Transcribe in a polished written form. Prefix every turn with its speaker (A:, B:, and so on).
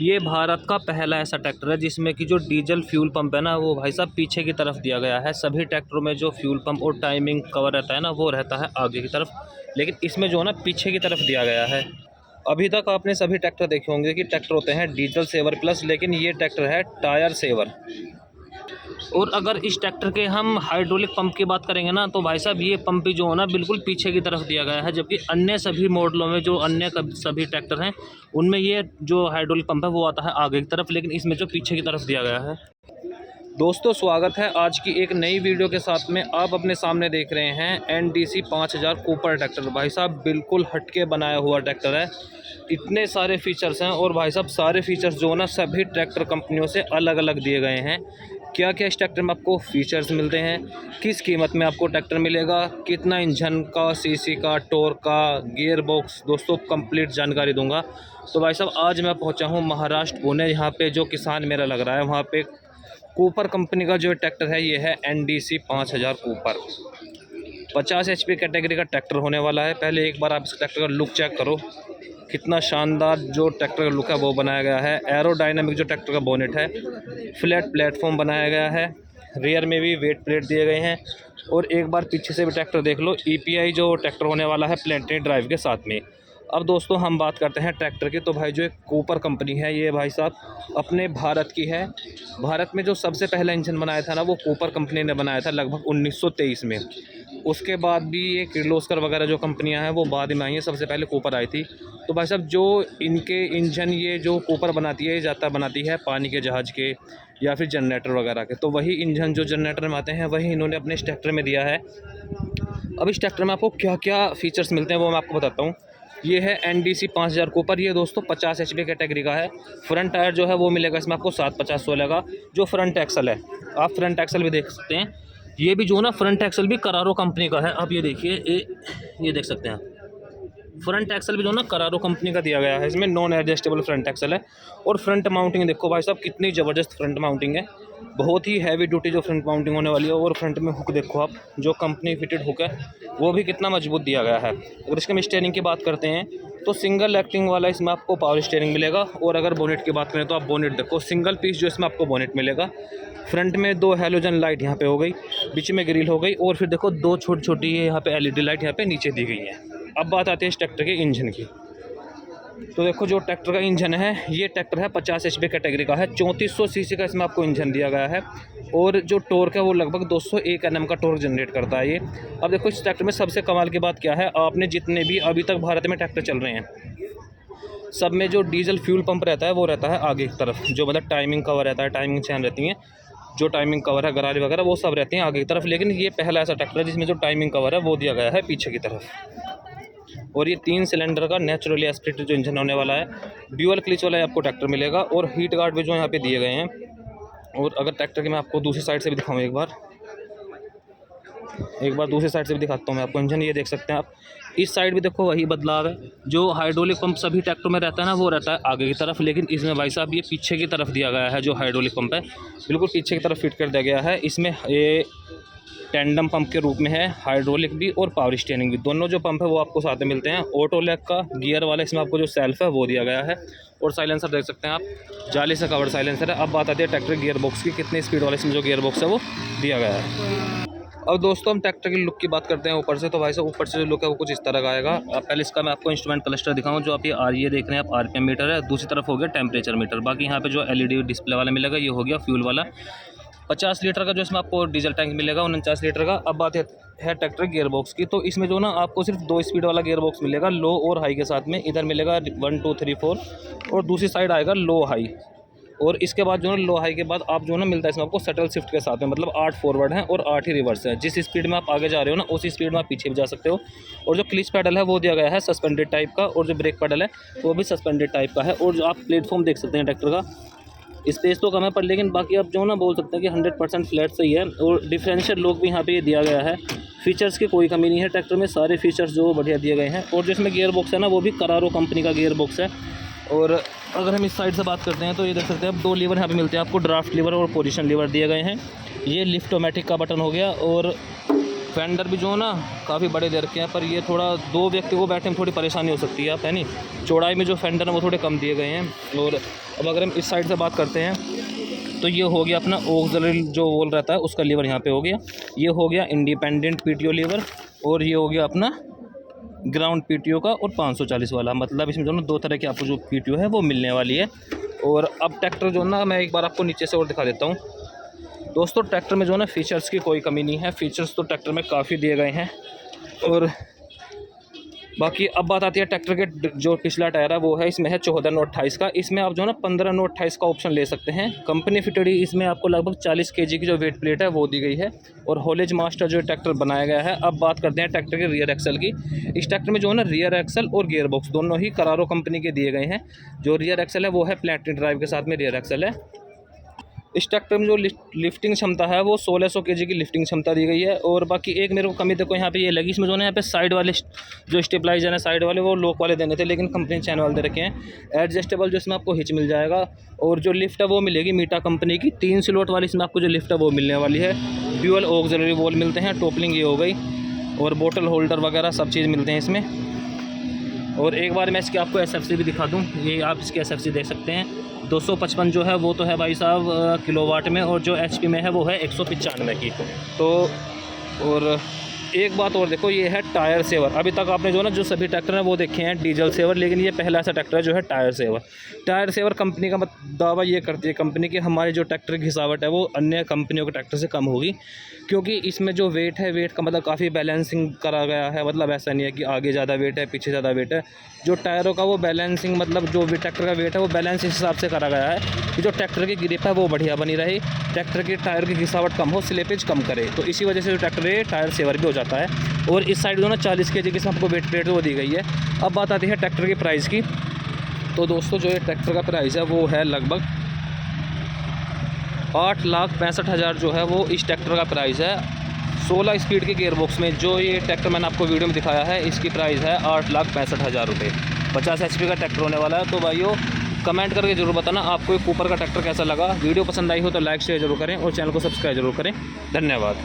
A: ये भारत का पहला ऐसा ट्रैक्टर है जिसमें कि जो डीजल फ्यूल पंप है ना वो भाई साहब पीछे की तरफ दिया गया है। सभी ट्रैक्टरों में जो फ्यूल पंप और टाइमिंग कवर रहता है ना वो रहता है आगे की तरफ, लेकिन इसमें जो है ना पीछे की तरफ दिया गया है। अभी तक आपने सभी ट्रैक्टर देखे होंगे कि ट्रैक्टर होते हैं डीजल सेवर प्लस, लेकिन ये ट्रैक्टर है टायर सेवर। और अगर इस ट्रैक्टर के हम हाइड्रोलिक पंप की बात करेंगे ना तो भाई साहब ये पंप भी जो है ना बिल्कुल पीछे की तरफ दिया गया है, जबकि अन्य सभी मॉडलों में जो अन्य सभी ट्रैक्टर हैं उनमें ये जो हाइड्रोलिक पंप है वो आता है आगे की तरफ, लेकिन इसमें जो पीछे की तरफ दिया गया है। दोस्तों स्वागत है आज की एक नई वीडियो के साथ में। आप अपने सामने देख रहे हैं NDC 5000 कूपर ट्रैक्टर। भाई साहब बिल्कुल हटके बनाया हुआ ट्रैक्टर है, इतने सारे फीचर्स हैं और भाई साहब सारे फीचर्स जो ना सभी ट्रैक्टर कंपनियों से अलग अलग दिए गए हैं। क्या क्या इस ट्रैक्टर में आपको फीचर्स मिलते हैं, किस कीमत में आपको ट्रैक्टर मिलेगा, कितना इंजन का, सीसी का, टॉर्क का, गियर बॉक्स, दोस्तों कंप्लीट जानकारी दूंगा। तो भाई साहब आज मैं पहुंचा हूं महाराष्ट्र पुणे, यहाँ पे जो किसान मेला लग रहा है वहाँ पे कूपर कंपनी का जो ट्रैक्टर है ये है NDC 5000 कूपर। 50 HP कैटेगरी का ट्रैक्टर होने वाला है। पहले एक बार आप इस ट्रैक्टर का लुक चेक करो, कितना शानदार जो ट्रैक्टर का लुक है वो बनाया गया है। एरोडायनामिक जो ट्रैक्टर का बोनेट है, फ्लैट प्लेटफॉर्म बनाया गया है, रियर में भी वेट प्लेट दिए गए हैं। और एक बार पीछे से भी ट्रैक्टर देख लो, EPI जो ट्रैक्टर होने वाला है प्लेनेटरी ड्राइव के साथ में। अब दोस्तों हम बात करते हैं ट्रैक्टर की, तो भाई जो एक कूपर कंपनी है ये भाई साहब अपने भारत की है। भारत में जो सबसे पहला इंजन बनाया था ना वो कूपर कंपनी ने बनाया था लगभग 1923 में। उसके बाद भी ये किर्लोस्कर वगैरह जो कंपनियां हैं वो बाद में आई हैं, सबसे पहले कूपर आई थी। तो भाई साहब जो इनके इंजन ये जो कूपर बनाती है ये ज़्यादा बनाती है पानी के जहाज़ के या फिर जनरेटर वगैरह के। तो वही इंजन जो जनरेटर में आते हैं वही इन्होंने अपने इस ट्रैक्टर में दिया है। अब इस ट्रैक्टर में आपको क्या क्या फ़ीचर्स मिलते हैं वो मैं आपको बताता हूँ। ये है NDC 5000 कूपर, ये दोस्तों 50 HP कैटेगरी का है। फ्रंट टायर जो है वो मिलेगा इसमें आपको 750/16 का जो फ्रंट एक्सल है। आप फ्रंट एक्सल भी देख सकते हैं, ये भी जो ना फ्रंट एक्सल भी करारो कंपनी का है। आप ये देखिए, ये देख सकते हैं फ्रंट एक्सल भी जो ना करारो कंपनी का दिया गया है। इसमें नॉन एडजस्टेबल फ्रंट एक्सल है। और फ्रंट माउंटिंग देखो भाई साहब कितनी ज़बरदस्त फ्रंट माउंटिंग है, बहुत ही हैवी ड्यूटी जो फ्रंट माउंटिंग होने वाली है। और फ्रंट में हुक देखो आप, जो कंपनी फिटेड हुक है वो भी कितना मजबूत दिया गया है। अगर इसके हम स्टीयरिंग की बात करते हैं तो सिंगल एक्टिंग वाला इसमें आपको पावर स्टीयरिंग मिलेगा। और अगर बोनेट की बात करें तो आप बोनेट देखो, सिंगल पीस जो इसमें आपको बोनेट मिलेगा। फ्रंट में 2 हैलोजन लाइट यहाँ पे हो गई, बीच में ग्रिल हो गई, और फिर देखो 2 छोटी छोटी यहाँ पे LED लाइट यहाँ पे नीचे दी गई है। अब बात आती है इस ट्रैक्टर के इंजन की। तो देखो जो ट्रैक्टर का इंजन है ये ट्रैक्टर है 50 HP कैटेगरी का है। 3400 CC का इसमें आपको इंजन दिया गया है। और जो टॉर्क है वो लगभग 201 Nm का टॉर्क जनरेट करता है ये। अब देखो इस ट्रैक्टर में सबसे कमाल की बात क्या है, आपने जितने भी अभी तक भारत में ट्रैक्टर चल रहे हैं सब में जो डीजल फ्यूल पंप रहता है वो रहता है आगे की तरफ, जो मतलब टाइमिंग कवर रहता है, टाइमिंग चैन रहती है, जो टाइमिंग कवर है, गरारी वगैरह वो सब रहती हैं आगे की तरफ। लेकिन ये पहला ऐसा ट्रैक्टर है जिसमें जो टाइमिंग कवर है वो दिया गया है पीछे की तरफ। और ये 3 सिलेंडर का नेचुरली एस्पिरेटेड जो इंजन होने वाला है, ड्यूअल क्लिच वाला आपको ट्रैक्टर मिलेगा। और हीट गार्ड भी जो यहाँ पे दिए गए हैं। और अगर ट्रैक्टर की मैं आपको दूसरी साइड से भी दिखाऊँ एक बार दूसरी साइड से भी दिखाता हूँ मैं आपको इंजन। ये देख सकते हैं आप, इस साइड भी देखो वही बदलाव है। जो हाइड्रोलिक पंप सभी ट्रैक्टरों में रहता है ना वो रहता है आगे की तरफ, लेकिन इसमें भाई साहब ये पीछे की तरफ दिया गया है। जो हाइड्रोलिक पंप है बिल्कुल पीछे की तरफ फिट कर दिया गया है। इसमें ये टैंडम पंप के रूप में है, हाइड्रोलिक भी और पावर स्टीयरिंग भी। दोनों जो पंप है वो आपको साथ में मिलते हैं। ऑटो लैग का गियर वाला इसमें आपको जो सेल्फ है वो दिया गया है। और साइलेंसर देख सकते हैं आप, जाली से कवर्ड साइलेंसर है। अब बात आती है ट्रैक्टर गियर बॉक्स की, कितने स्पीड वाले इसमें जो गियर बॉक्स है वो दिया गया है। अब दोस्तों हम ट्रैक्टर की लुक की बात करते हैं ऊपर से। तो भाई साहब ऊपर से जो लुक है वो कुछ इस तरह का आएगा। अब पहले इसका मैं आपको इंस्ट्रूमेंट क्लस्टर दिखाऊं, जो आप ये देख रहे हैं आप RPM मीटर है। दूसरी तरफ हो गया टेम्परेचर मीटर। बाकी यहाँ पे जो LED डिस्प्ले वाला मिलेगा ये हो गया फ्यूल वाला। 50 लीटर का जो इसमें आपको डीजल टैंक मिलेगा, 49 लीटर का। अब बात है ट्रैक्टर गियर बॉक्स की। तो इसमें जो ना आपको सिर्फ 2 स्पीड वाला गियर बॉक्स मिलेगा, लो और हाई के साथ में। इधर मिलेगा 1 2 3 4 और दूसरी साइड आएगा लो हाई। और इसके बाद जो है लो हाई के बाद आप जो है ना मिलता है इसमें आपको शटल शिफ्ट के साथ में, मतलब 8 फॉरवर्ड है और 8 ही रिवर्स है। जिस स्पीड में आप आगे जा रहे हो ना उसी स्पीड में आप पीछे भी जा सकते हो। और जो क्लिच पैडल है वो दिया गया है सस्पेंडेड टाइप का, और जो ब्रेक पैडल है वो भी सस्पेंडेड टाइप का है। और जो आप प्लेटफॉर्म देख सकते हैं ट्रैक्टर का, स्पेस तो कम है पर लेकिन बाकी आप जो ना बोल सकते हैं कि 100% फ्लैट सही है। और डिफरेंशियल लॉक भी यहाँ पे दिया गया है। फीचर्स की कोई कमी नहीं है ट्रैक्टर में, सारे फीचर्स जो बढ़िया दिए गए हैं। और जो इसमें गियर बॉक्स है ना वो भी करारो कंपनी का गियर बॉक्स है। और अगर हम इस साइड से बात करते हैं तो ये देख सकते हैं आप 2 लीवर यहाँ पे मिलते हैं आपको, ड्राफ्ट लीवर और पोजीशन लीवर दिए गए हैं। ये लिफ्टोमेटिक का बटन हो गया। और फेंडर भी जो है ना काफ़ी बड़े दे रखे हैं, पर ये थोड़ा 2 व्यक्ति को बैठने में थोड़ी परेशानी हो सकती है आप, है नहीं। चौड़ाई में जो फेंडर है वो थोड़े कम दिए गए हैं। और अब अगर हम इस साइड से बात करते हैं तो ये हो गया अपना ऑक्सिलरी जो वोल रहता है उसका लीवर यहाँ पे हो गया। ये हो गया इंडिपेंडेंट पीटीओ लीवर, और ये हो गया अपना ग्राउंड पीटीओ का और 540 वाला। मतलब इसमें दोनों 2 तरह की आपको जो पीटीओ है वो मिलने वाली है। और अब ट्रैक्टर जो ना मैं एक बार आपको नीचे से और दिखा देता हूँ। दोस्तों ट्रैक्टर में जो है ना फ़ीचर्स की कोई कमी नहीं है, फ़ीचर्स तो ट्रैक्टर में काफ़ी दिए गए हैं। और बाकी अब बात आती है ट्रैक्टर के जो पिछला टायर है वो है इसमें है 14/28 का। इसमें आप जो है ना 15/28 का ऑप्शन ले सकते हैं। कंपनी फिटेड इसमें आपको लगभग 40 kg की जो वेट प्लेट है वो दी गई है, और हॉलेज मास्टर जो ट्रैक्टर बनाया गया है। अब बात करते हैं ट्रैक्टर के रियर एक्सल की। इस ट्रैक्टर में जो है ना रियर एक्सल और गियर बॉक्स दोनों ही करारो कंपनी के दिए गए हैं। जो रियर एक्सल है वो है प्लैटिनम ड्राइव के साथ में रियर एक्सल है। इस ट्रैक्टर में जो लिफ्टिंग क्षमता है वो 1600 kg की लिफ्टिंग क्षमता दी गई है। और बाकी एक मेरे को कमी देखो यहाँ पे ये लगी, इसमें जो है यहाँ पे साइड वाले जो स्टेबलाइजर है साइड वाले वो लोक वाले देने थे, लेकिन कंपनी चैन वाले दे रखे हैं। एडजस्टेबल जो इसमें आपको हिच मिल जाएगा, और जो लिफ्ट है वो मिलेगी मीटा कंपनी की 3 स्लॉट वाली इसमें आपको जो लिफ्ट है वो मिलने वाली है। ड्यूअल ऑक्सिलरी वॉल मिलते हैं, टोपलिंग ये हो गई, और बोतल होल्डर वगैरह सब चीज़ मिलते हैं इसमें। और एक बार मैं इसकी आपको SFC भी दिखा दूँ, ये आप इसकी SFC देख सकते हैं। 255 जो है वो तो है भाई साहब किलोवाट में, और जो HP में है वो है 195 की। तो और एक बात और देखो, ये है टायर सेवर। अभी तक आपने जो ना जो सभी ट्रैक्टर हैं वो देखे हैं डीजल सेवर, लेकिन ये पहला ऐसा ट्रैक्टर है जो है tyre saver. Tyre saver company का दावा ये करती है कंपनी की हमारी जो ट्रैक्टर की घिसावट है वो अन्य कंपनियों के ट्रैक्टर से कम होगी, क्योंकि इसमें जो वेट है वेट का मतलब काफ़ी बैलेंसिंग करा गया है। मतलब ऐसा नहीं है कि आगे ज़्यादा वेट है पीछे ज़्यादा वेट है। जो टायरों का वो बैलेंसिंग मतलब जो भी ट्रैक्टर का वेट है वो बैलेंस इस हिसाब से करा गया है कि जो ट्रैक्टर की ग्रिप है वो बढ़िया बनी रहे, ट्रैक्टर की टायर की घिसावट कम हो, स्लिपेज कम करे। तो इसी वजह से जो ट्रैक्टर है टायर सेवर भी हो जाता है। और इस साइड जो ना 40 kg की आपको वेट प्लेट वो दी गई है। अब बात आती है ट्रैक्टर की प्राइस की। तो दोस्तों जो ये ट्रैक्टर का प्राइस है वो है लगभग 8,65,000 जो है वो इस ट्रैक्टर का प्राइस है। 16 स्पीड के गियर बॉक्स में जो ये ट्रैक्टर मैंने आपको वीडियो में दिखाया है इसकी प्राइस है 8,65,000 रुपये। 50 HP का ट्रैक्टर होने वाला है। तो भाइयों कमेंट करके जरूर बताना आपको ये कूपर का ट्रैक्टर कैसा लगा। वीडियो पसंद आई हो तो लाइक शेयर जरूर करें और चैनल को सब्सक्राइब जरूर करें। धन्यवाद।